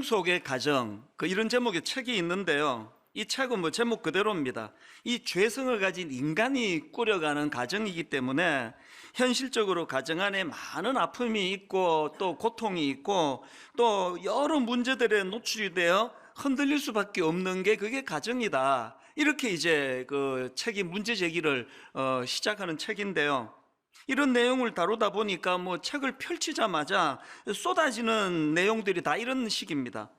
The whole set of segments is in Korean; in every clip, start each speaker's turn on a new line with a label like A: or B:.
A: 어둠 속의 가정, 이런 제목의 책이 있는데요. 이 책은 제목 그대로입니다. 이 죄성을 가진 인간이 꾸려가는 가정이기 때문에 현실적으로 가정 안에 많은 아픔이 있고 또 고통이 있고 또 여러 문제들에 노출이 되어 흔들릴 수밖에 없는 게 그게 가정이다. 이렇게 이제 그 책이 문제 제기를 시작하는 책인데요. 이런 내용을 다루다 보니까 책을 펼치자마자 쏟아지는 내용들이 다 이런 식입니다.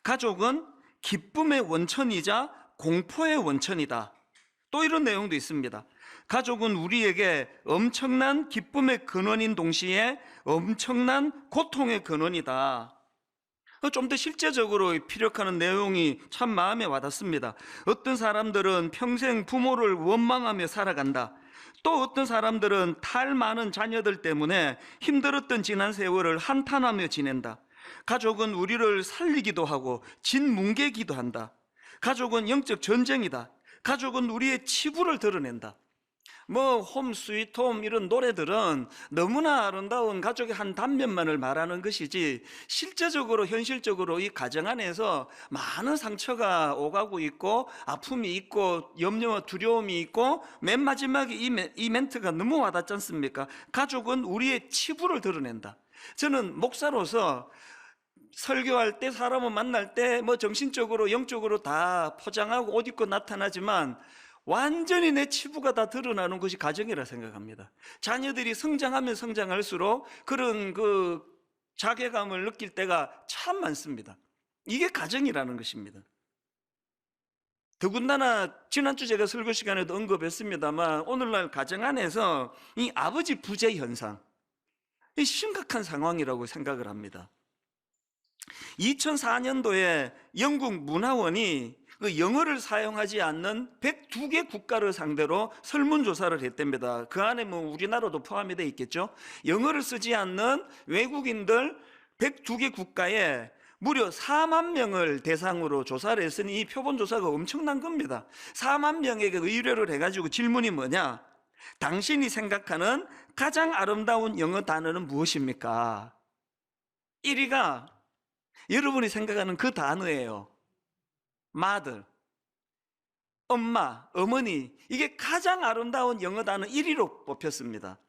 A: 가족은 기쁨의 원천이자 공포의 원천이다. 또 이런 내용도 있습니다. 가족은 우리에게 엄청난 기쁨의 근원인 동시에 엄청난 고통의 근원이다. 좀 더 실제적으로 피력하는 내용이 참 마음에 와닿습니다. 어떤 사람들은 평생 부모를 원망하며 살아간다. 또 어떤 사람들은 탈 많은 자녀들 때문에 힘들었던 지난 세월을 한탄하며 지낸다. 가족은 우리를 살리기도 하고 진뭉개기도 한다. 가족은 영적 전쟁이다. 가족은 우리의 치부를 드러낸다. 홈 스위트 홈 이런 노래들은 너무나 아름다운 가족의 한 단면만을 말하는 것이지 실제적으로 현실적으로 이 가정 안에서 많은 상처가 오가고 있고 아픔이 있고 염려와 두려움이 있고 맨 마지막에 이 멘트가 너무 와닿지 않습니까? 가족은 우리의 치부를 드러낸다. 저는 목사로서 설교할 때 사람을 만날 때 정신적으로 영적으로 다 포장하고 옷 입고 나타나지만 완전히 내 치부가 다 드러나는 것이 가정이라 생각합니다. 자녀들이 성장하면 성장할수록 그런 자괴감을 느낄 때가 참 많습니다. 이게 가정이라는 것입니다. 더군다나 지난주 제가 설교 시간에도 언급했습니다만 오늘날 가정 안에서 이 아버지 부재 현상, 이 심각한 상황이라고 생각을 합니다. 2004년도에 영국 문화원이 영어를 사용하지 않는 102개 국가를 상대로 설문조사를 했답니다. 그 안에 우리나라도 포함이 되어 있겠죠. 영어를 쓰지 않는 외국인들 102개 국가에 무려 4만 명을 대상으로 조사를 했으니 이 표본조사가 엄청난 겁니다. 4만 명에게 의뢰를 해가지고 질문이 뭐냐? 당신이 생각하는 가장 아름다운 영어 단어는 무엇입니까? 1위가 여러분이 생각하는 그 단어예요. mother, 엄마, 어머니. 이게 가장 아름다운 영어 단어 1위로 뽑혔습니다.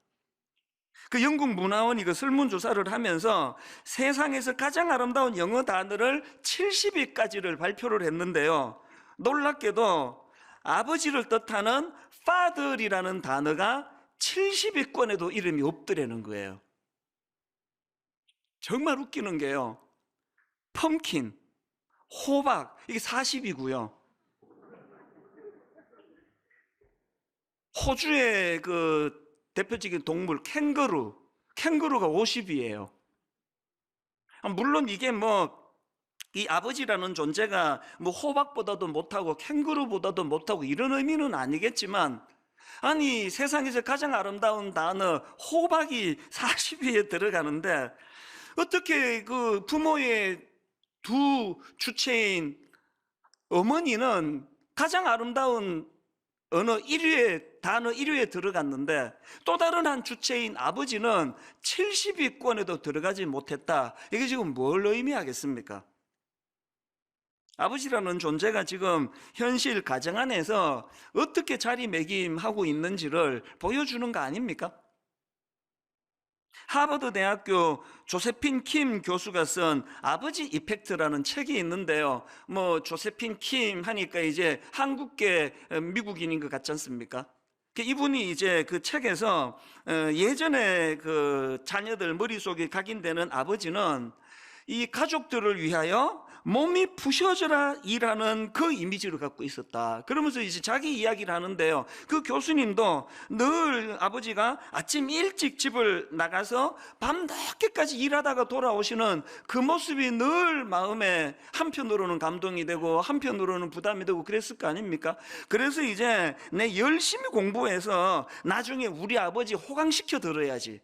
A: 그 영국 문화원이 그 설문조사를 하면서 세상에서 가장 아름다운 영어 단어를 70위까지를 발표를 했는데요. 놀랍게도 아버지를 뜻하는 father이라는 단어가 70위권에도 이름이 없더라는 거예요. 정말 웃기는 게요. 펌킨, 호박, 이게 40이고요. 호주의 그 대표적인 동물 캥거루가 50이에요. 물론 이게 이 아버지라는 존재가 호박보다도 못하고 캥거루보다도 못하고 이런 의미는 아니겠지만, 아니 세상에서 가장 아름다운 단어 호박이 40위에 들어가는데 어떻게 그 부모의 두 주체인 어머니는 가장 아름다운 단어 1위에 들어갔는데 또 다른 한 주체인 아버지는 70위권에도 들어가지 못했다. 이게 지금 뭘 의미하겠습니까? 아버지라는 존재가 지금 현실 가정 안에서 어떻게 자리매김하고 있는지를 보여주는 거 아닙니까? 하버드 대학교 조세핀 킴 교수가 쓴 아버지 이펙트라는 책이 있는데요. 조세핀 킴 하니까 이제 한국계 미국인인 것 같지 않습니까? 이분이 이제 그 책에서 예전에 그 자녀들 머릿속에 각인되는 아버지는 이 가족들을 위하여 몸이 부셔져라 일하는 그 이미지를 갖고 있었다. 그러면서 이제 자기 이야기를 하는데요. 그 교수님도 늘 아버지가 아침 일찍 집을 나가서 밤 늦게까지 일하다가 돌아오시는 그 모습이 늘 마음에 한편으로는 감동이 되고 한편으로는 부담이 되고 그랬을 거 아닙니까? 그래서 이제 내 열심히 공부해서 나중에 우리 아버지 호강시켜 들어야지.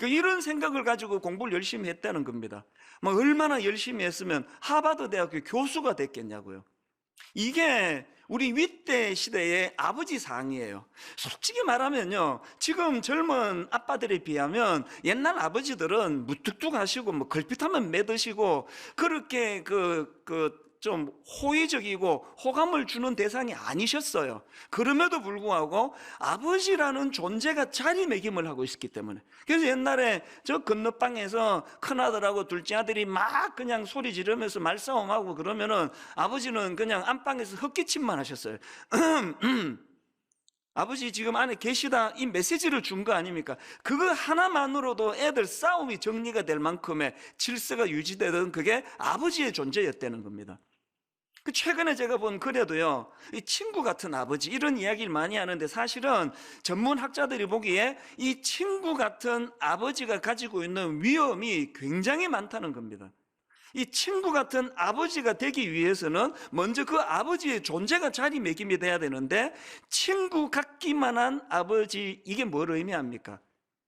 A: 이런 생각을 가지고 공부를 열심히 했다는 겁니다. 얼마나 열심히 했으면 하버드 대학교 교수가 됐겠냐고요. 이게 우리 윗대 시대의 아버지 상이에요. 솔직히 말하면요, 지금 젊은 아빠들에 비하면 옛날 아버지들은 무뚝뚝하시고 뭐 걸핏하면 매드시고 그렇게 좀 호의적이고 호감을 주는 대상이 아니셨어요. 그럼에도 불구하고 아버지라는 존재가 자리매김을 하고 있었기 때문에. 그래서 옛날에 저 건너방에서 큰아들하고 둘째 아들이 막 그냥 소리 지르면서 말싸움하고 그러면은 아버지는 그냥 안방에서 헛기침만 하셨어요. 아버지 지금 안에 계시다, 이 메시지를 준 거 아닙니까? 그거 하나만으로도 애들 싸움이 정리가 될 만큼의 질서가 유지되던 그게 아버지의 존재였다는 겁니다. 최근에 제가 본 글에도요, 이 친구 같은 아버지, 이런 이야기를 많이 하는데 사실은 전문학자들이 보기에 이 친구 같은 아버지가 가지고 있는 위험이 굉장히 많다는 겁니다. 이 친구 같은 아버지가 되기 위해서는 먼저 그 아버지의 존재가 자리매김이 돼야 되는데, 친구 같기만 한 아버지, 이게 뭘 의미합니까?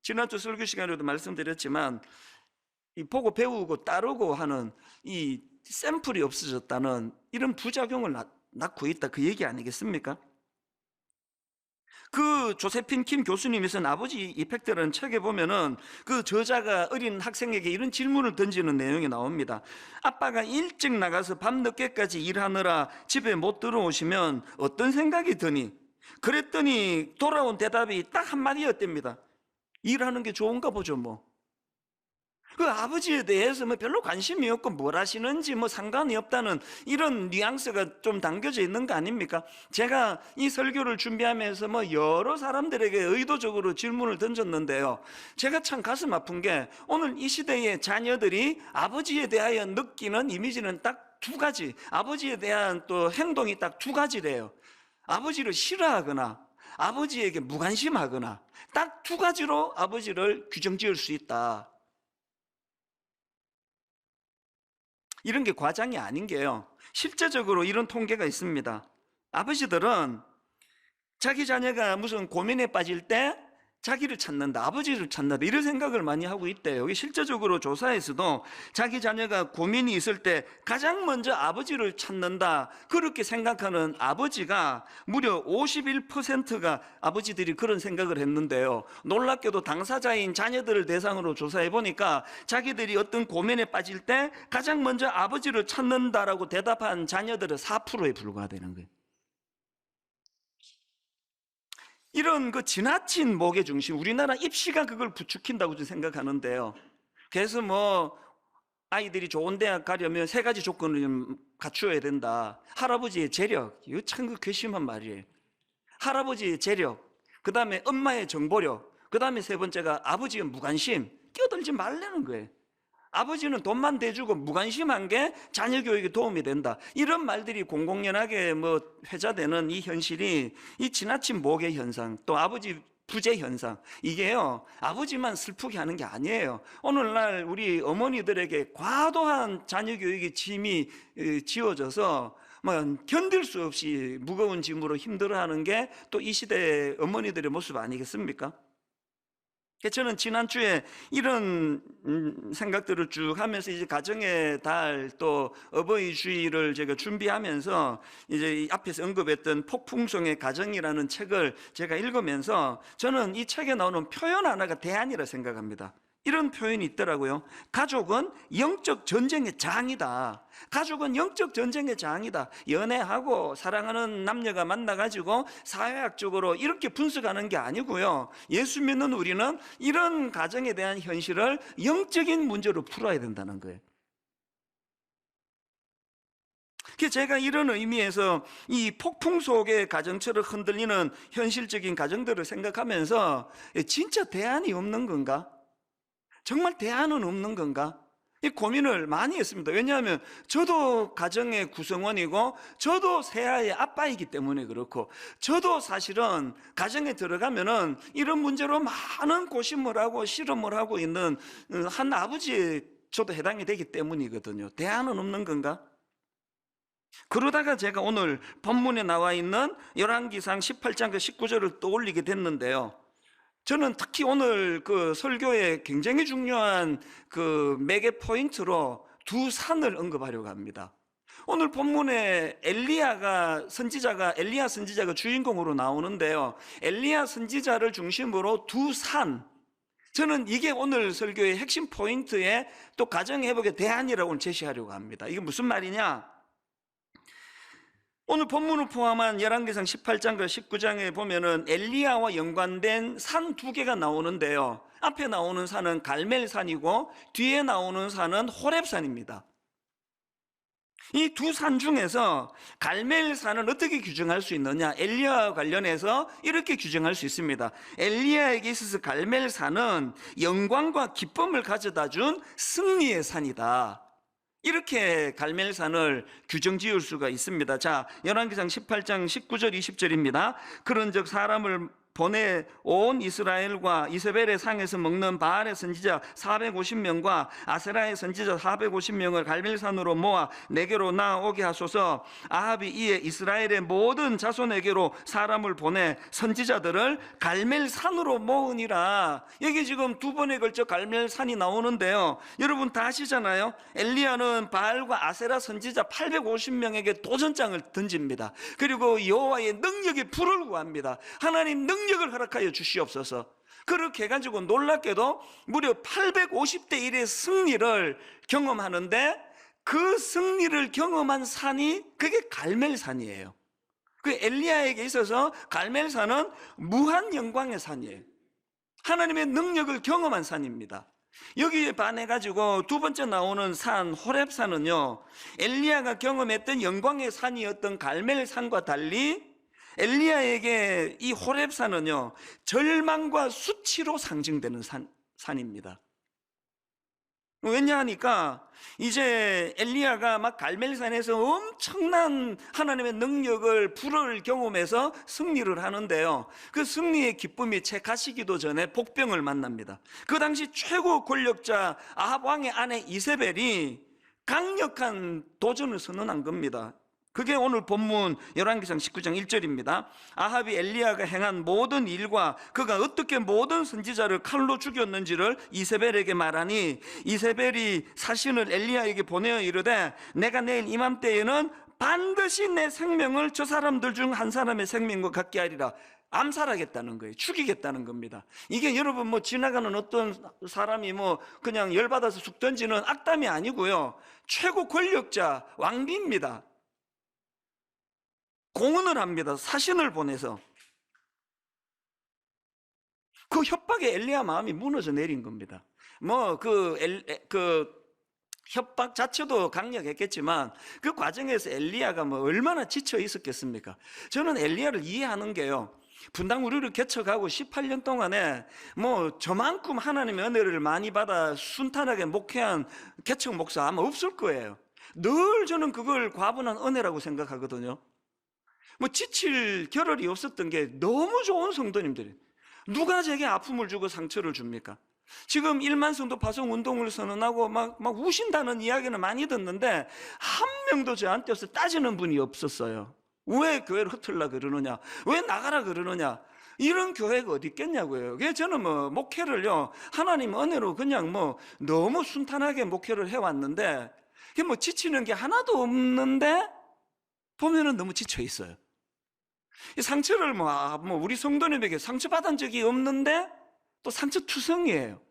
A: 지난주 설교 시간에도 말씀드렸지만 이 보고 배우고 따르고 하는 이 샘플이 없어졌다는 이런 부작용을 낳고 있다, 그 얘기 아니겠습니까? 그 조세핀 킴 교수님이 쓴 아버지 이펙트라는 책에 보면은 그 저자가 어린 학생에게 이런 질문을 던지는 내용이 나옵니다. 아빠가 일찍 나가서 밤늦게까지 일하느라 집에 못 들어오시면 어떤 생각이 드니? 그랬더니 돌아온 대답이 딱 한마디였답니다. 일하는 게 좋은가 보죠 뭐. 그 아버지에 대해서 뭐 별로 관심이 없고 뭘 하시는지 뭐 상관이 없다는 이런 뉘앙스가 좀 담겨져 있는 거 아닙니까? 제가 이 설교를 준비하면서 뭐 여러 사람들에게 의도적으로 질문을 던졌는데요, 제가 참 가슴 아픈 게 오늘 이 시대의 자녀들이 아버지에 대하여 느끼는 이미지는 딱 두 가지, 아버지에 대한 또 행동이 딱 두 가지래요. 아버지를 싫어하거나 아버지에게 무관심하거나, 딱 두 가지로 아버지를 규정 지을 수 있다. 이런 게 과장이 아닌 게요, 실제적으로 이런 통계가 있습니다. 아버지들은 자기 자녀가 무슨 고민에 빠질 때 자기를 찾는다, 아버지를 찾는다, 이런 생각을 많이 하고 있대요. 실제적으로 조사에서도 자기 자녀가 고민이 있을 때 가장 먼저 아버지를 찾는다, 그렇게 생각하는 아버지가 무려 51%가 아버지들이 그런 생각을 했는데요, 놀랍게도 당사자인 자녀들을 대상으로 조사해 보니까 자기들이 어떤 고민에 빠질 때 가장 먼저 아버지를 찾는다라고 대답한 자녀들은 4%에 불과하다는 거예요. 이런 그 지나친 목의 중심, 우리나라 입시가 그걸 부추긴다고 저는 생각하는데요. 그래서 뭐 아이들이 좋은 대학 가려면 세 가지 조건을 좀 갖추어야 된다. 할아버지의 재력, 이거 참 괘씸한 말이에요. 할아버지의 재력, 그 다음에 엄마의 정보력, 그 다음에 세 번째가 아버지의 무관심. 끼어들지 말라는 거예요. 아버지는 돈만 대주고 무관심한 게 자녀 교육에 도움이 된다, 이런 말들이 공공연하게 뭐 회자되는 이 현실이, 이 지나친 모계 현상, 또 아버지 부재 현상, 이게요 아버지만 슬프게 하는 게 아니에요. 오늘날 우리 어머니들에게 과도한 자녀 교육의 짐이 지어져서 뭐 견딜 수 없이 무거운 짐으로 힘들어하는 게 또 이 시대의 어머니들의 모습 아니겠습니까? 저는 지난주에 이런 생각들을 쭉 하면서 이제 가정의 달, 또 어버이 주일을 제가 준비하면서 이제 이 앞에서 언급했던 폭풍성의 가정이라는 책을 제가 읽으면서 저는 이 책에 나오는 표현 하나가 대안이라 생각합니다. 이런 표현이 있더라고요. 가족은 영적 전쟁의 장이다. 가족은 영적 전쟁의 장이다. 연애하고 사랑하는 남녀가 만나가지고 사회학적으로 이렇게 분석하는 게 아니고요, 예수 믿는 우리는 이런 가정에 대한 현실을 영적인 문제로 풀어야 된다는 거예요. 제가 이런 의미에서 이 폭풍 속의 가정처럼 흔들리는 현실적인 가정들을 생각하면서 진짜 대안이 없는 건가? 정말 대안은 없는 건가? 이 고민을 많이 했습니다. 왜냐하면 저도 가정의 구성원이고 저도 새아이의 아빠이기 때문에 그렇고, 저도 사실은 가정에 들어가면은 이런 문제로 많은 고심을 하고 실험을 하고 있는 한 아버지에 저도 해당이 되기 때문이거든요. 대안은 없는 건가? 그러다가 제가 오늘 본문에 나와 있는 열왕기상 18장 19절을 떠올리게 됐는데요, 저는 특히 오늘 그 설교에 굉장히 중요한 그 매개 포인트로 두 산을 언급하려고 합니다. 오늘 본문에 엘리야 선지자가 주인공으로 나오는데요. 엘리야 선지자를 중심으로 두 산, 저는 이게 오늘 설교의 핵심 포인트에 또 가정회복의 대안이라고 제시하려고 합니다. 이게 무슨 말이냐? 오늘 본문을 포함한 열왕기상 18장과 19장에 보면은 엘리야와 연관된 산 두 개가 나오는데요. 앞에 나오는 산은 갈멜산이고 뒤에 나오는 산은 호렙산입니다. 이 두 산 중에서 갈멜산을 어떻게 규정할 수 있느냐? 엘리야와 관련해서 이렇게 규정할 수 있습니다. 엘리야에게 있어서 갈멜산은 영광과 기쁨을 가져다 준 승리의 산이다. 이렇게 갈멜산을 규정 지을 수가 있습니다. 자, 열왕기상 18장 19절 20절입니다. 그런즉 사람을 보내 온 이스라엘과 이세벨의 상에서 먹는 바알의 선지자 450명과 아세라의 선지자 450명을 갈멜산으로 모아 내게로 나오게 하소서. 아합이 이에 이스라엘의 모든 자손에게로 사람을 보내 선지자들을 갈멜산으로 모으니라. 여기 지금 두 번에 걸쳐 갈멜산이 나오는데요. 여러분 다 아시잖아요. 엘리야는 바알과 아세라 선지자 850명에게 도전장을 던집니다. 그리고 여호와의 능력의 불을 구합니다. 하나님 능력을 허락하여 주시옵소서. 그렇게 해가지고 놀랍게도 무려 850대 1의 승리를 경험하는데, 그 승리를 경험한 산이 그게 갈멜산이에요. 그 엘리야에게 있어서 갈멜산은 무한 영광의 산이에요. 하나님의 능력을 경험한 산입니다. 여기에 반해가지고 두 번째 나오는 산 호렙산은요, 엘리야가 경험했던 영광의 산이었던 갈멜산과 달리 엘리야에게 이 호렙산은요, 절망과 수치로 상징되는 산입니다. 왜냐하니까 이제 엘리야가 막 갈멜산에서 엄청난 하나님의 능력을, 불을 경험해서 승리를 하는데요, 그 승리의 기쁨이 채 가시기도 전에 복병을 만납니다. 그 당시 최고 권력자 아합 왕의 아내 이세벨이 강력한 도전을 선언한 겁니다. 그게 오늘 본문 열왕기상 19장 1절입니다. 아합이 엘리야가 행한 모든 일과 그가 어떻게 모든 선지자를 칼로 죽였는지를 이세벨에게 말하니, 이세벨이 사신을 엘리야에게 보내어 이르되 내가 내일 이맘때에는 반드시 내 생명을 저 사람들 중 한 사람의 생명과 같게 하리라. 암살하겠다는 거예요. 죽이겠다는 겁니다. 이게 여러분 뭐 지나가는 어떤 사람이 뭐 그냥 열받아서 쑥 던지는 악담이 아니고요, 최고 권력자 왕비입니다. 공언을 합니다. 사신을 보내서. 그 협박에 엘리야 마음이 무너져 내린 겁니다. 뭐 그 협박 자체도 강력했겠지만 그 과정에서 엘리야가 뭐 얼마나 지쳐 있었겠습니까? 저는 엘리야를 이해하는 게요, 분당 우리를 개척하고 18년 동안에 뭐 저만큼 하나님의 은혜를 많이 받아 순탄하게 목회한 개척 목사 아마 없을 거예요. 늘 저는 그걸 과분한 은혜라고 생각하거든요. 뭐 지칠 겨를이 없었던 게 너무 좋은 성도님들이, 누가 제게 아픔을 주고 상처를 줍니까? 지금 1만 성도 파송 운동을 선언하고 막 우신다는 이야기는 많이 듣는데 한 명도 저한테 와서 따지는 분이 없었어요. 왜 교회를 흩으려 그러느냐, 왜 나가라 그러느냐, 이런 교회가 어디 있겠냐고요. 그래서 저는 뭐 목회를요, 하나님 은혜로 그냥 뭐 너무 순탄하게 목회를 해왔는데, 뭐 지치는 게 하나도 없는데 보면은 너무 지쳐 있어요. 이 상처를 뭐 우리 성도님에게 상처받은 적이 없는데 또 상처투성이에요.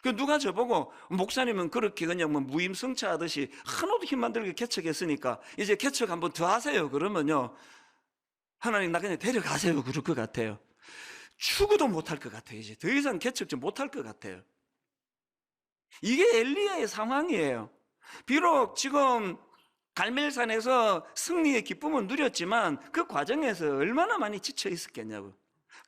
A: 그 누가 저보고 목사님은 그렇게 그냥 뭐 무임승차하듯이 하나도 힘 안 들게 개척했으니까 이제 개척 한번 더 하세요 그러면요, 하나님 나 그냥 데려가세요 그럴 것 같아요. 추구도 못할 것 같아요. 이제 더 이상 개척 좀 못할 것 같아요. 이게 엘리야의 상황이에요. 비록 지금 갈멜산에서 승리의 기쁨을 누렸지만 그 과정에서 얼마나 많이 지쳐 있었겠냐고.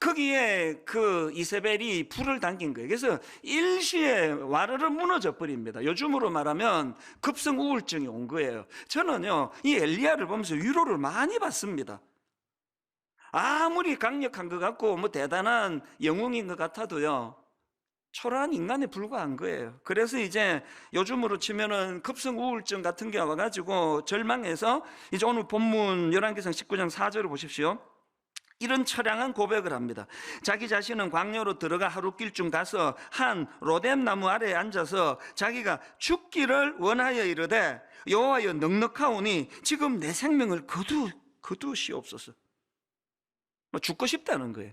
A: 거기에 그 이세벨이 불을 당긴 거예요. 그래서 일시에 와르르 무너져 버립니다. 요즘으로 말하면 급성 우울증이 온 거예요. 저는요, 이 엘리야를 보면서 위로를 많이 받습니다. 아무리 강력한 것 같고 뭐 대단한 영웅인 것 같아도요, 초라한 인간에 불과한 거예요. 그래서 이제 요즘으로 치면은 급성 우울증 같은 게 와가지고 절망해서, 이제 오늘 본문 열왕기상 19장 4절을 보십시오. 이런 처량한 고백을 합니다. 자기 자신은 광야로 들어가 하룻길쯤 가서 한 로뎀 나무 아래에 앉아서 자기가 죽기를 원하여 이르되 여호와여 넉넉하오니 지금 내 생명을 거두시옵소서. 죽고 싶다는 거예요.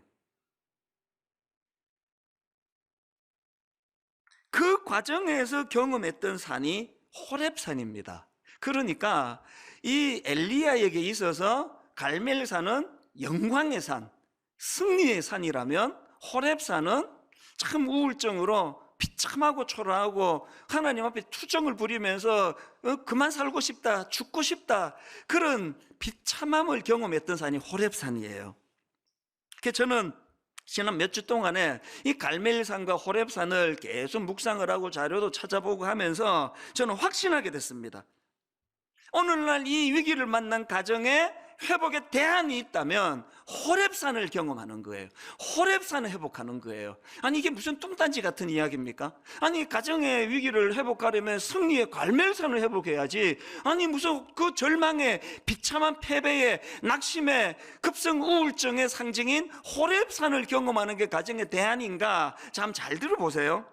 A: 그 과정에서 경험했던 산이 호렙산입니다. 그러니까 이 엘리야에게 있어서 갈멜산은 영광의 산, 승리의 산이라면 호렙산은 참 우울증으로 비참하고 초라하고 하나님 앞에 투정을 부리면서 그만 살고 싶다, 죽고 싶다, 그런 비참함을 경험했던 산이 호렙산이에요. 그래서 저는 지난 몇 주 동안에 이 갈멜산과 호렙산을 계속 묵상을 하고 자료도 찾아보고 하면서 저는 확신하게 됐습니다. 오늘날 이 위기를 만난 가정에 회복의 대안이 있다면 호렙산을 경험하는 거예요. 호렙산을 회복하는 거예요. 아니 이게 무슨 뚱딴지 같은 이야기입니까? 아니 가정의 위기를 회복하려면 승리의 갈멜산을 회복해야지. 아니 무슨 그 절망의 비참한 패배의 낙심의 급성 우울증의 상징인 호렙산을 경험하는 게 가정의 대안인가? 참 잘 들어보세요.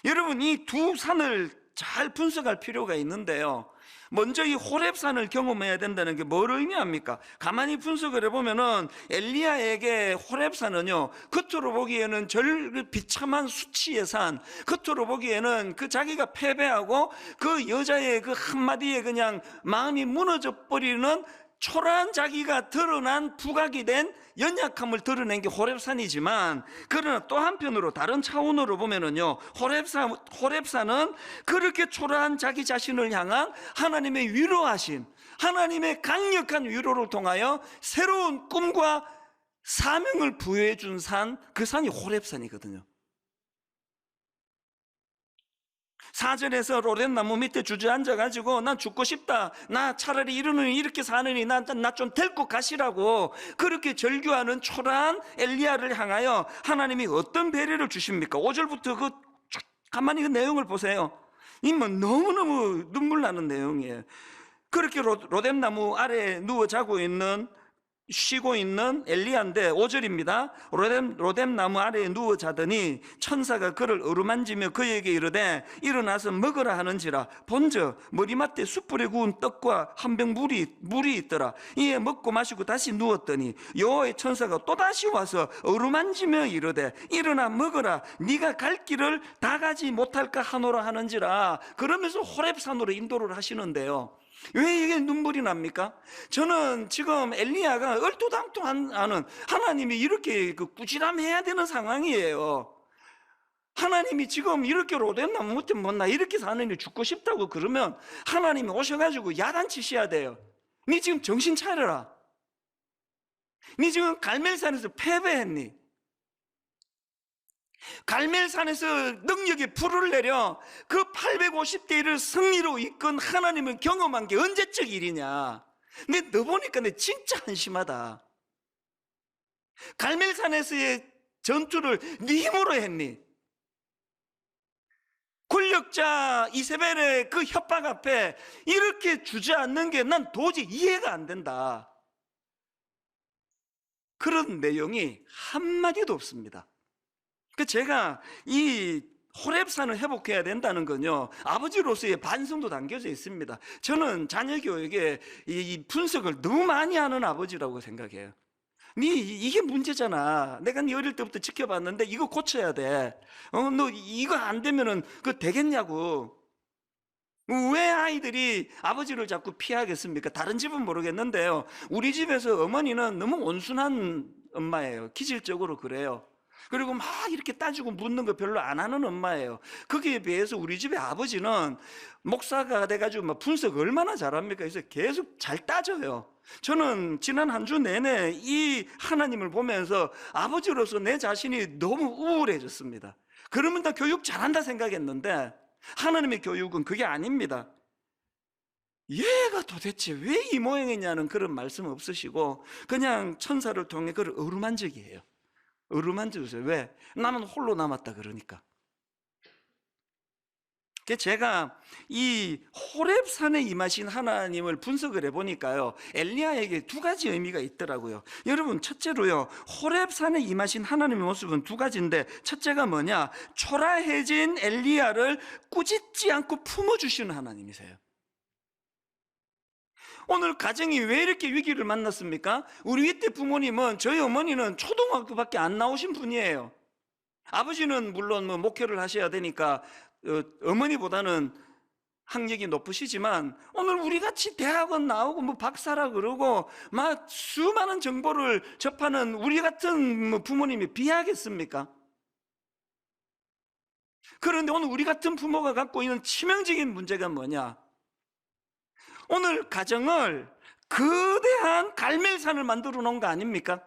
A: 여러분 이 두 산을 잘 분석할 필요가 있는데요. 먼저 이 호렙산을 경험해야 된다는 게 뭘 의미합니까? 가만히 분석을 해보면은 엘리야에게 호렙산은요, 겉으로 보기에는 비참한 수치의 산, 겉으로 보기에는 그 자기가 패배하고 그 여자의 그 한마디에 그냥 마음이 무너져 버리는 초라한 자기가 드러난 부각이 된 연약함을 드러낸 게 호렙산이지만, 그러나 또 한편으로 다른 차원으로 보면은요, 호렙산은 그렇게 초라한 자기 자신을 향한 하나님의 위로하심, 하나님의 강력한 위로를 통하여 새로운 꿈과 사명을 부여해 준 산, 그 산이 호렙산이거든요. 사절에서 로뎀나무 밑에 주저앉아가지고 난 죽고 싶다, 나 차라리 이러느니 이렇게 사느니 나 좀 데리고 가시라고 그렇게 절규하는 초라한 엘리야를 향하여 하나님이 어떤 배려를 주십니까? 5절부터 가만히 그 내용을 보세요. 이면 너무너무 눈물 나는 내용이에요. 그렇게 로뎀나무 아래에 누워 자고 있는, 쉬고 있는 엘리야인데 5절입니다. 로뎀나무 아래에 누워 자더니 천사가 그를 어루만지며 그에게 이르되 일어나서 먹으라 하는지라. 본저 머리맡에 숯불에 구운 떡과 한 병 물이 있더라. 이에 먹고 마시고 다시 누웠더니 여호와의 천사가 또다시 와서 어루만지며 이르되 일어나 먹으라, 네가 갈 길을 다 가지 못할까 하노라 하는지라. 그러면서 호렙산으로 인도를 하시는데요. 왜 이게 눈물이 납니까? 저는 지금 엘리야가 얼토당토하는, 하나님이 이렇게 꾸지람해야 되는 상황이에요. 하나님이 지금 이렇게 로뎀나무 밑에 나 이렇게 사느니 죽고 싶다고 그러면 하나님이 오셔가지고 야단치셔야 돼요. 니 지금 정신 차려라. 니 지금 갈멜산에서 패배했니? 갈멜산에서 능력의 불을 내려 그 850대 1을 승리로 이끈 하나님을 경험한 게 언제적 일이냐? 근데 너 보니까 내 진짜 한심하다. 갈멜산에서의 전투를 네 힘으로 했니? 권력자 이세벨의 그 협박 앞에 이렇게 주저앉는 게 난 도저히 이해가 안 된다. 그런 내용이 한마디도 없습니다. 제가 이 호렙산을 회복해야 된다는 건요, 아버지로서의 반성도 담겨져 있습니다. 저는 자녀 교육에 이 분석을 너무 많이 하는 아버지라고 생각해요. 이게 문제잖아. 내가 네 어릴 때부터 지켜봤는데 이거 고쳐야 돼. 너 이거 안 되면은 그거 되겠냐고. 왜 아이들이 아버지를 자꾸 피하겠습니까? 다른 집은 모르겠는데요, 우리 집에서 어머니는 너무 온순한 엄마예요. 기질적으로 그래요. 그리고 막 이렇게 따지고 묻는 거 별로 안 하는 엄마예요. 거기에 비해서 우리 집의 아버지는 목사가 돼가지고 막 분석 얼마나 잘합니까? 그래서 계속 잘 따져요. 저는 지난 한 주 내내 이 하나님을 보면서 아버지로서 내 자신이 너무 우울해졌습니다. 그러면 다 교육 잘한다 생각했는데 하나님의 교육은 그게 아닙니다. 얘가 도대체 왜 이 모양이냐는 그런 말씀 없으시고 그냥 천사를 통해 그를 어루만지게 해요. 어루만져주세요. 왜? 나는 홀로 남았다 그러니까. 제가 이 호렙산에 임하신 하나님을 분석을 해보니까요, 엘리야에게 두 가지 의미가 있더라고요. 여러분, 첫째로요, 호렙산에 임하신 하나님의 모습은 두 가지인데, 첫째가 뭐냐? 초라해진 엘리야를 꾸짖지 않고 품어주시는 하나님이세요. 오늘 가정이 왜 이렇게 위기를 만났습니까? 우리 이때 부모님은, 저희 어머니는 초등학교밖에 안 나오신 분이에요. 아버지는 물론 목회를 하셔야 되니까 어머니보다는 학력이 높으시지만, 오늘 우리 같이 대학원 나오고 박사라 그러고 막 수많은 정보를 접하는 우리 같은 부모님이 비하겠습니까? 그런데 오늘 우리 같은 부모가 갖고 있는 치명적인 문제가 뭐냐? 오늘 가정을 거대한 갈멜산을 만들어 놓은 거 아닙니까?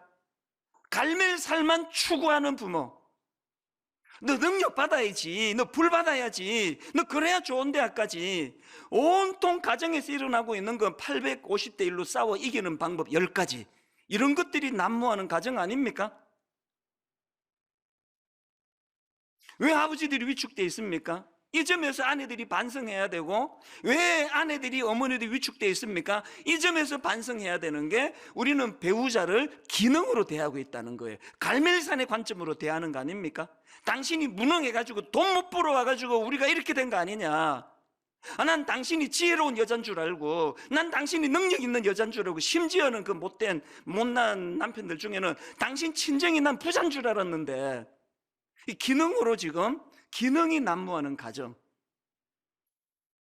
A: 갈멜산만 추구하는 부모. 너 능력 받아야지, 너 불 받아야지, 너 그래야 좋은 대학까지. 온통 가정에서 일어나고 있는 건 850대 1로 싸워 이기는 방법 10가지, 이런 것들이 난무하는 가정 아닙니까? 왜 아버지들이 위축되어 있습니까? 이 점에서 아내들이 반성해야 되고, 왜 아내들이 어머니들이 위축되어 있습니까? 이 점에서 반성해야 되는 게, 우리는 배우자를 기능으로 대하고 있다는 거예요. 갈멜산의 관점으로 대하는 거 아닙니까? 당신이 무능해가지고 돈 못 벌어와가지고 우리가 이렇게 된 거 아니냐. 난 당신이 지혜로운 여잔 줄 알고, 난 당신이 능력 있는 여잔 줄 알고, 심지어는 그 못난 남편들 중에는 당신 친정이 난 부자인 줄 알았는데, 이 기능으로 지금 기능이 난무하는 가정.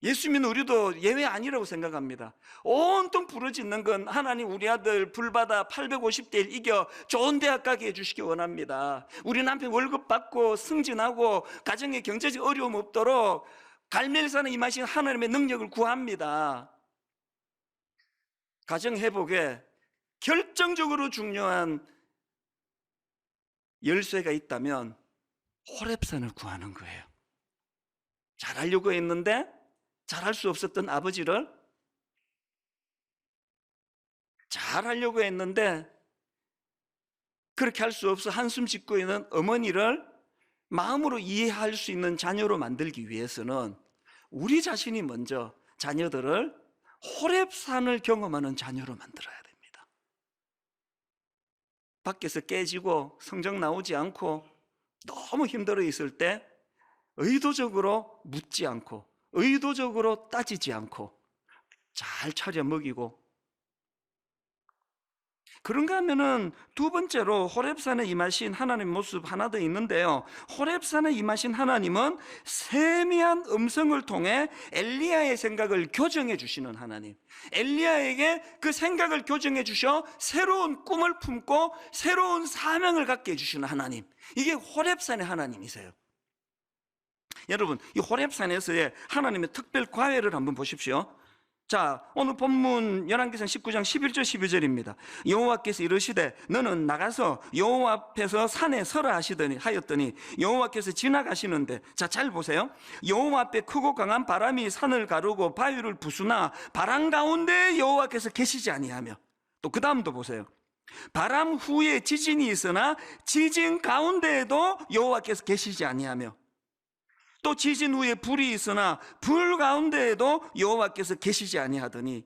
A: 예수 믿는 우리도 예외 아니라고 생각합니다. 온통 부르짖는 건, 하나님 우리 아들 불받아 850대 1 이겨 좋은 대학 가게 해주시기 원합니다. 우리 남편 월급 받고 승진하고 가정에 경제적 어려움 없도록 갈멜산에 임하신 하나님의 능력을 구합니다. 가정 회복에 결정적으로 중요한 열쇠가 있다면 호렙산을 구하는 거예요. 잘하려고 했는데 잘할 수 없었던 아버지를, 잘하려고 했는데 그렇게 할 수 없어 한숨 짓고 있는 어머니를 마음으로 이해할 수 있는 자녀로 만들기 위해서는 우리 자신이 먼저 자녀들을 호렙산을 경험하는 자녀로 만들어야 됩니다. 밖에서 깨지고 성적 나오지 않고 너무 힘들어 있을 때 의도적으로 묻지 않고, 의도적으로 따지지 않고 잘 차려 먹이고, 그런가 하면은 두 번째로 호렙산에 임하신 하나님의 모습 하나 더 있는데요, 호렙산에 임하신 하나님은 세미한 음성을 통해 엘리야의 생각을 교정해 주시는 하나님. 엘리야에게 그 생각을 교정해 주셔 새로운 꿈을 품고 새로운 사명을 갖게 해주시는 하나님. 이게 호렙산의 하나님이세요. 여러분, 이 호렙산에서의 하나님의 특별 과외를 한번 보십시오. 자, 오늘 본문 열왕기상 19장 11절 12절입니다. 여호와께서 이르시되 너는 나가서 여호와 앞에서 산에 서라 하였더니 여호와께서 지나가시는데, 자, 잘 보세요. 여호와 앞에 크고 강한 바람이 산을 가르고 바위를 부수나 바람 가운데 여호와께서 계시지 아니하며, 또 그 다음도 보세요. 바람 후에 지진이 있으나 지진 가운데에도 여호와께서 계시지 아니하며, 또 지진 후에 불이 있으나 불 가운데에도 여호와께서 계시지 아니하더니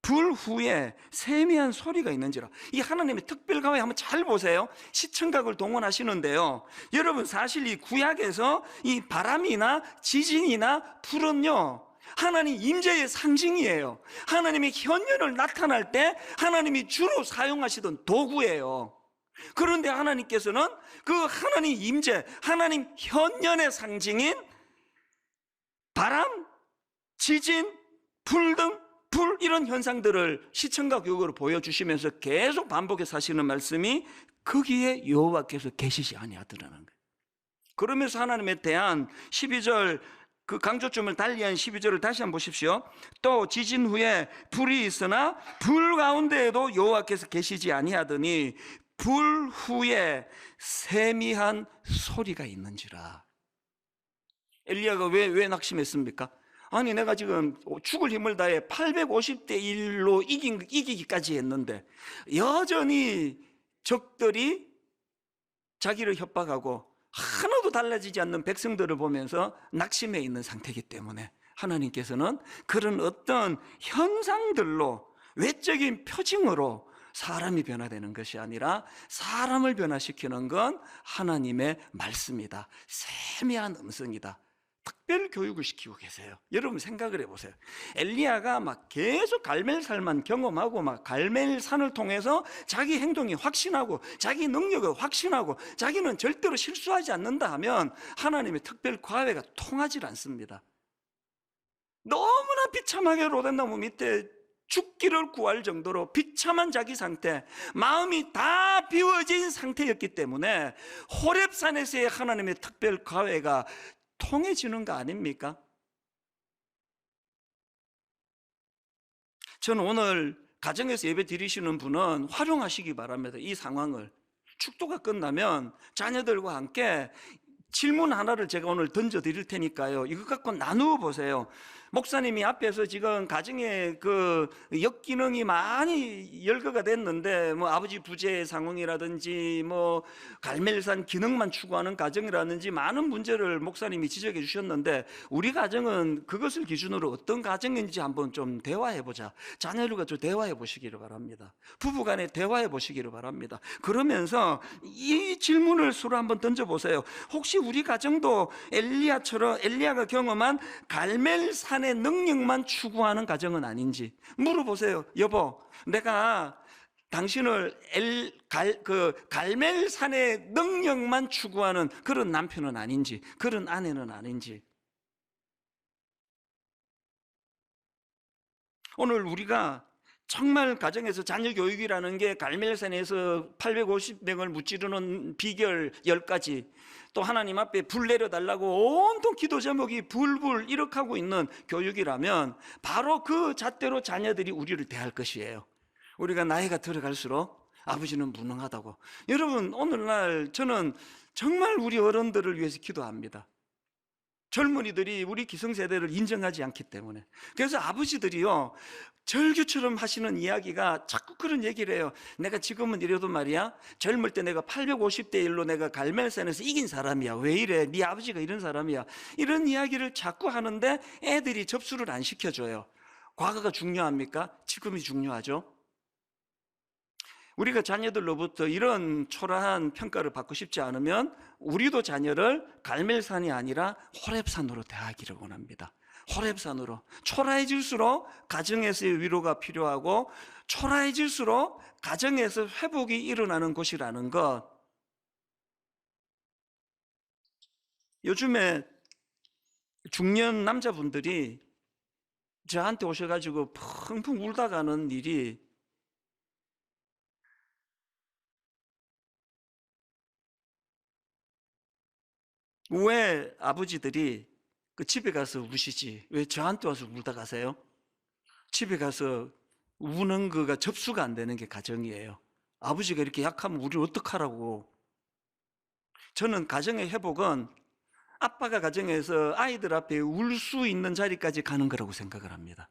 A: 불 후에 세미한 소리가 있는지라. 이 하나님의 특별 가외 한번 잘 보세요. 시청각을 동원하시는데요, 여러분, 사실 이 구약에서 이 바람이나 지진이나 불은요, 하나님 임재의 상징이에요. 하나님의 현현을 나타날 때 하나님이 주로 사용하시던 도구예요. 그런데 하나님께서는 그 하나님 임재, 하나님 현현의 상징인 바람, 지진, 불 등 이런 현상들을 시청각 교육으로 보여주시면서 계속 반복해서 하시는 말씀이, 거기에 여호와께서 계시지 아니하더라는 거예요. 그러면서 하나님에 대한 12절 그 강조점을 달리한 12절을 다시 한번 보십시오. 또 지진 후에 불이 있으나 불 가운데에도 여호와께서 계시지 아니하더니 불 후에 세미한 소리가 있는지라. 엘리야가 왜 낙심했습니까? 아니, 내가 지금 죽을 힘을 다해 850대 1로 이기기까지 했는데 여전히 적들이 자기를 협박하고 하나도 달라지지 않는 백성들을 보면서 낙심해 있는 상태이기 때문에 하나님께서는 그런 어떤 현상들로, 외적인 표징으로 사람이 변화되는 것이 아니라 사람을 변화시키는 건 하나님의 말씀이다, 세미한 음성이다, 특별 교육을 시키고 계세요. 여러분 생각을 해보세요. 엘리야가 막 계속 갈멜산만 경험하고 막 갈멜산을 통해서 자기 행동이 확신하고 자기 능력을 확신하고 자기는 절대로 실수하지 않는다 하면 하나님의 특별 과외가 통하지 않습니다. 너무나 비참하게 로덴나무 밑에 죽기를 구할 정도로 비참한 자기 상태, 마음이 다 비워진 상태였기 때문에 호렙산에서의 하나님의 특별 과외가 통해지는 거 아닙니까? 저는 오늘 가정에서 예배 드리시는 분은 활용하시기 바랍니다. 이 상황을. 축도가 끝나면 자녀들과 함께 질문 하나를 제가 오늘 던져 드릴 테니까요, 이것 갖고 나누어 보세요. 목사님이 앞에서 지금 가정의 그 역기능이 많이 열거가 됐는데, 뭐 아버지 부재 상황이라든지 뭐 갈멜산 기능만 추구하는 가정이라든지 많은 문제를 목사님이 지적해 주셨는데, 우리 가정은 그것을 기준으로 어떤 가정인지 한번 좀 대화해 보자. 자녀들과 좀 대화해 보시기를 바랍니다. 부부간에 대화해 보시기를 바랍니다. 그러면서 이 질문을 서로 한번 던져 보세요. 혹시 우리 가정도 엘리야처럼, 엘리야가 경험한 갈멜산의 능력만 추구하는 가정은 아닌지 물어보세요. 여보, 내가 당신을 갈멜산의 능력만 추구하는 그런 남편은 아닌지, 그런 아내는 아닌지. 오늘 우리가 정말 가정에서 자녀 교육이라는 게 갈멜산에서 850명을 무찌르는 비결 10가지, 또 하나님 앞에 불 내려달라고 온통 기도 제목이 불불 이렇게 있는 교육이라면 바로 그 잣대로 자녀들이 우리를 대할 것이에요. 우리가 나이가 들어갈수록 아버지는 무능하다고. 여러분, 오늘날 저는 정말 우리 어른들을 위해서 기도합니다. 젊은이들이 우리 기성세대를 인정하지 않기 때문에. 그래서 아버지들이요, 절규처럼 하시는 이야기가 자꾸 그런 얘기를 해요. 내가 지금은 이래도 말이야, 젊을 때 내가 850대 1로 내가 갈멜산에서 이긴 사람이야. 왜 이래? 네 아버지가 이런 사람이야. 이런 이야기를 자꾸 하는데 애들이 접수를 안 시켜줘요. 과거가 중요합니까? 지금이 중요하죠. 우리가 자녀들로부터 이런 초라한 평가를 받고 싶지 않으면 우리도 자녀를 갈멜산이 아니라 호렙산으로 대하기를 원합니다. 호렙산으로. 초라해질수록 가정에서의 위로가 필요하고, 초라해질수록 가정에서 회복이 일어나는 곳이라는 것. 요즘에 중년 남자분들이 저한테 오셔가지고 펑펑 울다 가는 일이, 왜 아버지들이 그 집에 가서 우시지 왜 저한테 와서 울다 가세요? 집에 가서 우는 거가 접수가 안 되는 게 가정이에요. 아버지가 이렇게 약하면 우리 어떡하라고. 저는 가정의 회복은 아빠가 가정에서 아이들 앞에 울 수 있는 자리까지 가는 거라고 생각을 합니다.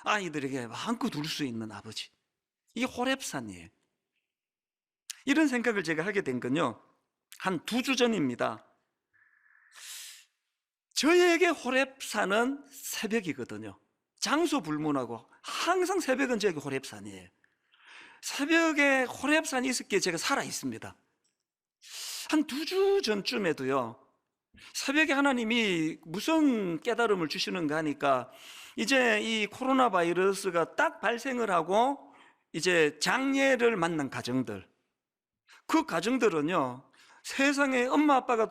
A: 아이들에게 마음껏 울 수 있는 아버지, 이게 호렙산이에요. 이런 생각을 제가 하게 된 건요, 한 2주 전입니다. 저에게 호렙산은 새벽이거든요. 장소 불문하고 항상 새벽은 저에게 호렙산이에요. 새벽에 호렙산이 있었기에 제가 살아 있습니다. 한 2주 전쯤에도요, 새벽에 하나님이 무슨 깨달음을 주시는가 하니까, 이제 이 코로나 바이러스가 딱 발생을 하고 이제 장례를 맞는 가정들, 그 가정들은요, 세상에 엄마 아빠가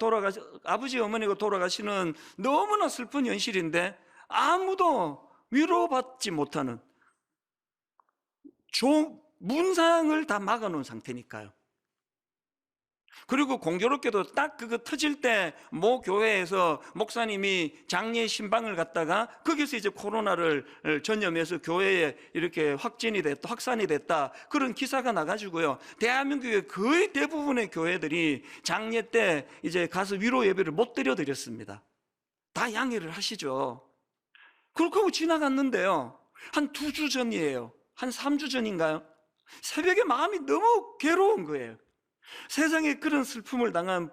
A: 아버지 어머니가 돌아가시는 너무나 슬픈 현실인데 아무도 위로받지 못하는 문상을 다 막아놓은 상태니까요. 그리고 공교롭게도 딱 그거 터질 때 모 교회에서 목사님이 장례 신방을 갖다가 거기서 이제 코로나를 전염해서 교회에 이렇게 확진이 됐다, 확산이 됐다, 그런 기사가 나가지고요, 대한민국의 거의 대부분의 교회들이 장례 때 이제 가서 위로 예배를 못 드렸습니다. 다 양해를 하시죠. 그렇게 하고 지나갔는데요, 한 2주 전이에요. 한 3주 전인가요? 새벽에 마음이 너무 괴로운 거예요. 세상에 그런 슬픔을 당한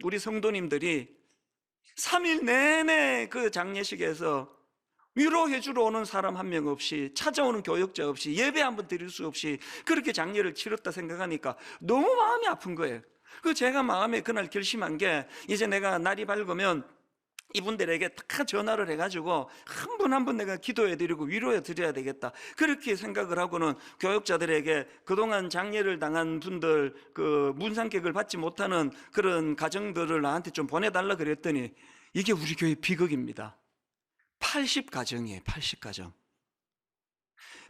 A: 우리 성도님들이 3일 내내 그 장례식에서 위로해 주러 오는 사람 한 명 없이, 찾아오는 교역자 없이, 예배 한번 드릴 수 없이 그렇게 장례를 치렀다 생각하니까 너무 마음이 아픈 거예요. 그 제가 마음에 그날 결심한 게, 이제 내가 날이 밝으면 이분들에게 다 전화를 해가지고 한 분 한 분 내가 기도해 드리고 위로해 드려야 되겠다, 그렇게 생각을 하고는 교역자들에게 그동안 장례를 당한 분들, 그 문상객을 받지 못하는 그런 가정들을 나한테 좀 보내달라 그랬더니, 이게 우리 교회 비극입니다. 80가정이에요 80가정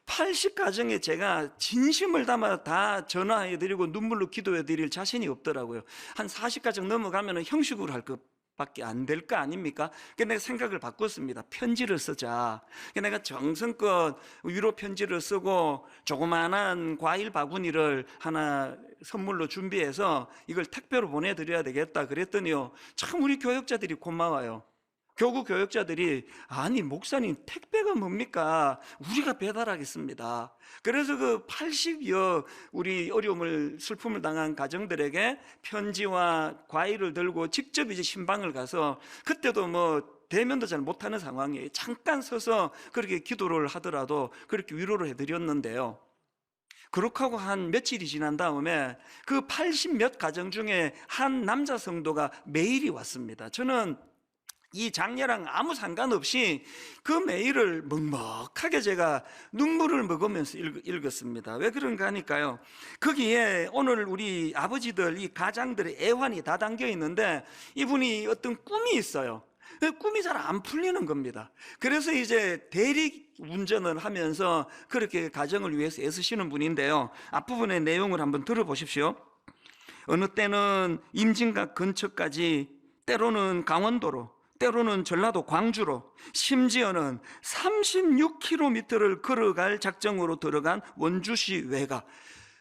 A: 80가정에 제가 진심을 담아 다 전화해 드리고 눈물로 기도해 드릴 자신이 없더라고요. 한 40가정 넘어가면 형식으로 할 것밖에 안 될 거 아닙니까? 그래서 내가 생각을 바꿨습니다. 편지를 쓰자. 그래서 내가 정성껏 위로 편지를 쓰고 조그마한 과일 바구니를 하나 선물로 준비해서 이걸 택배로 보내드려야 되겠다 그랬더니요, 참 우리 교역자들이 고마워요. 교구 교역자들이, 아니 목사님 택배가 뭡니까? 우리가 배달하겠습니다. 그래서 그 80여 우리 어려움을, 슬픔을 당한 가정들에게 편지와 과일을 들고 직접 이제 신방을 가서, 그때도 뭐 대면도 잘 못하는 상황이에요. 잠깐 서서 그렇게 기도를 하더라도 그렇게 위로를 해드렸는데요, 그렇게 하고 한 며칠이 지난 다음에 그 80 몇 가정 중에 한 남자 성도가 메일이 왔습니다. 저는 이 장례랑 아무 상관없이 그 메일을 먹먹하게 제가 눈물을 머금으면서 읽었습니다. 왜 그런가 하니까요, 거기에 오늘 우리 아버지들, 이 가장들의 애환이 다 담겨 있는데, 이분이 어떤 꿈이 있어요. 그 꿈이 잘 안 풀리는 겁니다. 그래서 이제 대리 운전을 하면서 그렇게 가정을 위해서 애쓰시는 분인데요, 앞부분의 내용을 한번 들어보십시오. 어느 때는 임진각 근처까지, 때로는 강원도로, 때로는 전라도 광주로, 심지어는 36km를 걸어갈 작정으로 들어간 원주시 외곽.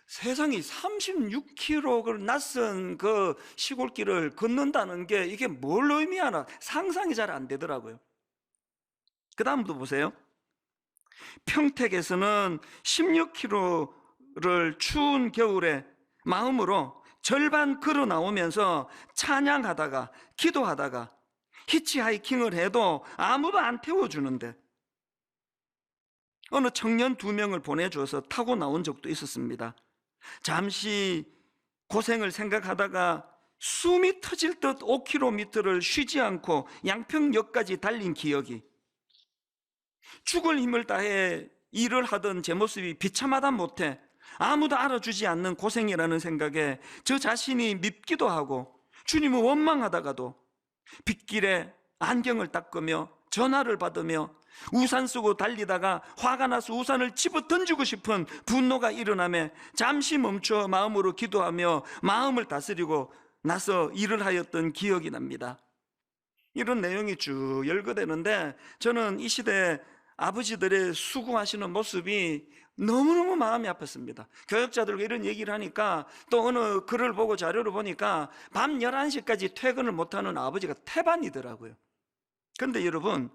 A: 세상이 36km 낯선 그 시골길을 걷는다는 게 이게 뭘 의미하나 상상이 잘 안 되더라고요. 그 다음도 보세요. 평택에서는 16km를 추운 겨울에 마음으로 절반 걸어 나오면서 찬양하다가 기도하다가 히치하이킹을 해도 아무도 안 태워주는데 어느 청년 2명을 보내줘서 타고 나온 적도 있었습니다. 잠시 고생을 생각하다가 숨이 터질 듯 5km를 쉬지 않고 양평역까지 달린 기억이, 죽을 힘을 다해 일을 하던 제 모습이 비참하다 못해 아무도 알아주지 않는 고생이라는 생각에 저 자신이 밉기도 하고 주님을 원망하다가도 빗길에 안경을 닦으며 전화를 받으며 우산 쓰고 달리다가 화가 나서 우산을 집어 던지고 싶은 분노가 일어나며 잠시 멈춰 마음으로 기도하며 마음을 다스리고 나서 일을 하였던 기억이 납니다. 이런 내용이 쭉 열거되는데, 저는 이 시대 아버지들의 수고하시는 모습이 너무너무 마음이 아팠습니다. 교역자들과 이런 얘기를 하니까, 또 어느 글을 보고 자료를 보니까 밤 11시까지 퇴근을 못하는 아버지가 태반이더라고요. 그런데 여러분,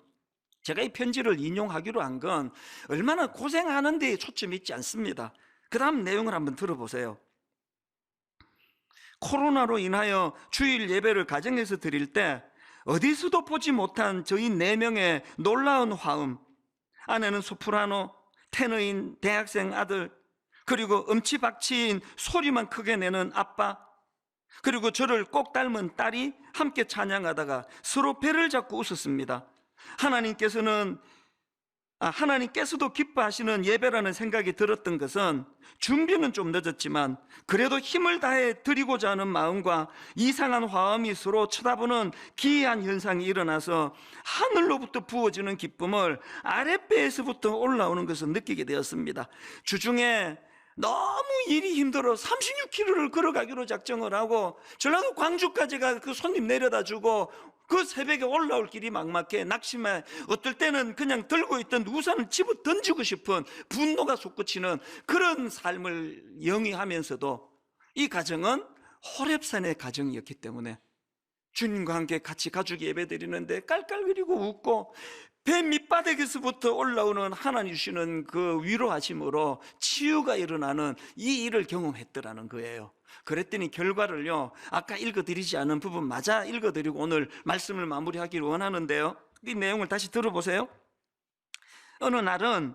A: 제가 이 편지를 인용하기로 한 건 얼마나 고생하는 데에 초점이 있지 않습니다. 그 다음 내용을 한번 들어보세요. 코로나로 인하여 주일 예배를 가정에서 드릴 때 어디서도 보지 못한 저희 4명의 놀라운 화음, 아내는 소프라노, 테너인 대학생 아들, 그리고 엄치박치인 소리만 크게 내는 아빠, 그리고 저를 꼭 닮은 딸이 함께 찬양하다가 서로 배를 잡고 웃었습니다. 하나님께서도 기뻐하시는 예배라는 생각이 들었던 것은 준비는 좀 늦었지만 그래도 힘을 다해 드리고자 하는 마음과 이상한 화음이 서로 쳐다보는 기이한 현상이 일어나서 하늘로부터 부어지는 기쁨을 아랫배에서부터 올라오는 것을 느끼게 되었습니다. 주중에 너무 일이 힘들어 36km를 걸어가기로 작정을 하고 전라도 광주까지가 그 손님 내려다 주고 그 새벽에 올라올 길이 막막해 낙심해, 어떨 때는 그냥 들고 있던 우산을 집어 던지고 싶은 분노가 솟구치는 그런 삶을 영위하면서도 이 가정은 호렙산의 가정이었기 때문에 주님과 함께 같이 가족 예배 드리는데 깔깔거리고 웃고 배 밑바닥에서부터 올라오는 하나님 주시는 그 위로하심으로 치유가 일어나는 이 일을 경험했더라는 거예요. 그랬더니 결과를요, 아까 읽어드리지 않은 부분 마저 읽어드리고 오늘 말씀을 마무리하기를 원하는데요, 이 내용을 다시 들어보세요. 어느 날은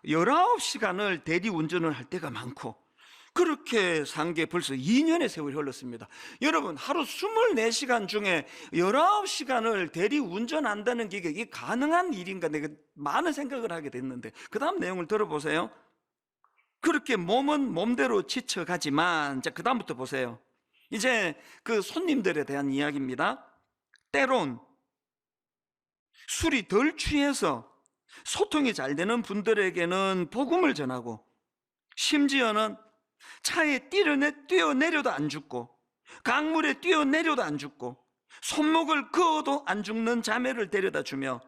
A: 19시간을 대리운전을 할 때가 많고, 그렇게 산 게 벌써 2년의 세월이 흘렀습니다. 여러분, 하루 24시간 중에 19시간을 대리 운전한다는 게 이게 가능한 일인가, 내가 많은 생각을 하게 됐는데, 그 다음 내용을 들어보세요. 그렇게 몸은 몸대로 지쳐가지만, 자, 그 다음부터 보세요. 이제 그 손님들에 대한 이야기입니다. 때론 술이 덜 취해서 소통이 잘 되는 분들에게는 복음을 전하고, 심지어는 차에 뛰어내려도 안 죽고, 강물에 뛰어내려도 안 죽고, 손목을 그어도 안 죽는 자매를 데려다 주며,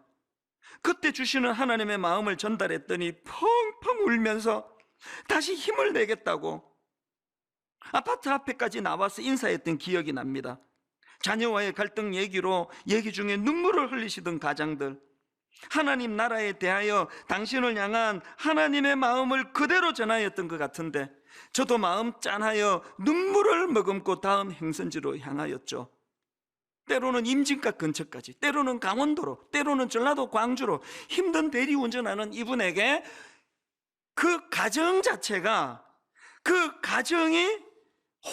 A: 그때 주시는 하나님의 마음을 전달했더니 펑펑 울면서 다시 힘을 내겠다고 아파트 앞에까지 나와서 인사했던 기억이 납니다. 자녀와의 갈등 얘기 중에 눈물을 흘리시던 가장들, 하나님 나라에 대하여 당신을 향한 하나님의 마음을 그대로 전하였던 것 같은데, 저도 마음 짠하여 눈물을 머금고 다음 행선지로 향하였죠. 때로는 임진각 근처까지, 때로는 강원도로, 때로는 전라도 광주로 힘든 대리운전하는 이분에게 그 가정 자체가, 그 가정이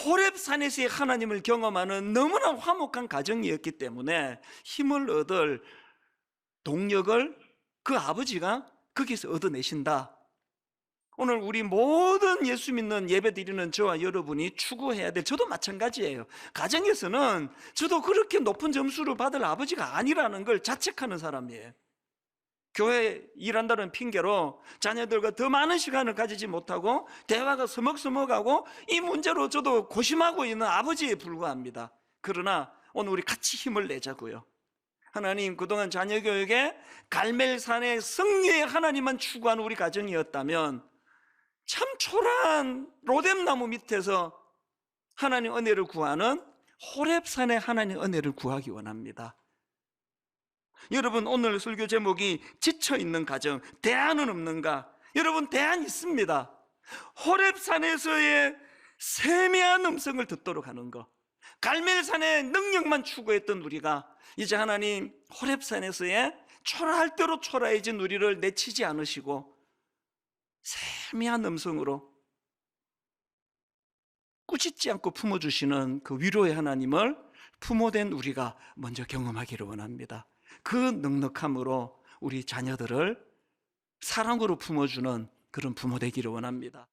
A: 호렙산에서의 하나님을 경험하는 너무나 화목한 가정이었기 때문에 힘을 얻을 동력을 그 아버지가 거기서 얻어내신다. 오늘 우리 모든 예수 믿는 예배 드리는 저와 여러분이 추구해야 될, 저도 마찬가지예요. 가정에서는 저도 그렇게 높은 점수를 받을 아버지가 아니라는 걸 자책하는 사람이에요. 교회 일한다는 핑계로 자녀들과 더 많은 시간을 가지지 못하고 대화가 서먹서먹하고 이 문제로 저도 고심하고 있는 아버지에 불과합니다. 그러나 오늘 우리 같이 힘을 내자고요. 하나님, 그동안 자녀 교육에 갈멜산의 승리의 하나님만 추구하는 우리 가정이었다면 참 초라한 로뎀나무 밑에서 하나님 은혜를 구하는 호렙산의 하나님 은혜를 구하기 원합니다. 여러분, 오늘 설교 제목이 지쳐있는 가정, 대안은 없는가? 여러분, 대안 있습니다. 호렙산에서의 세미한 음성을 듣도록 하는 것, 갈멜산의 능력만 추구했던 우리가 이제 하나님 호렙산에서의 초라할 대로 초라해진 우리를 내치지 않으시고 세미한 음성으로 꾸짖지 않고 품어주시는 그 위로의 하나님을 부모된 우리가 먼저 경험하기를 원합니다. 그 넉넉함으로 우리 자녀들을 사랑으로 품어주는 그런 부모 되기를 원합니다.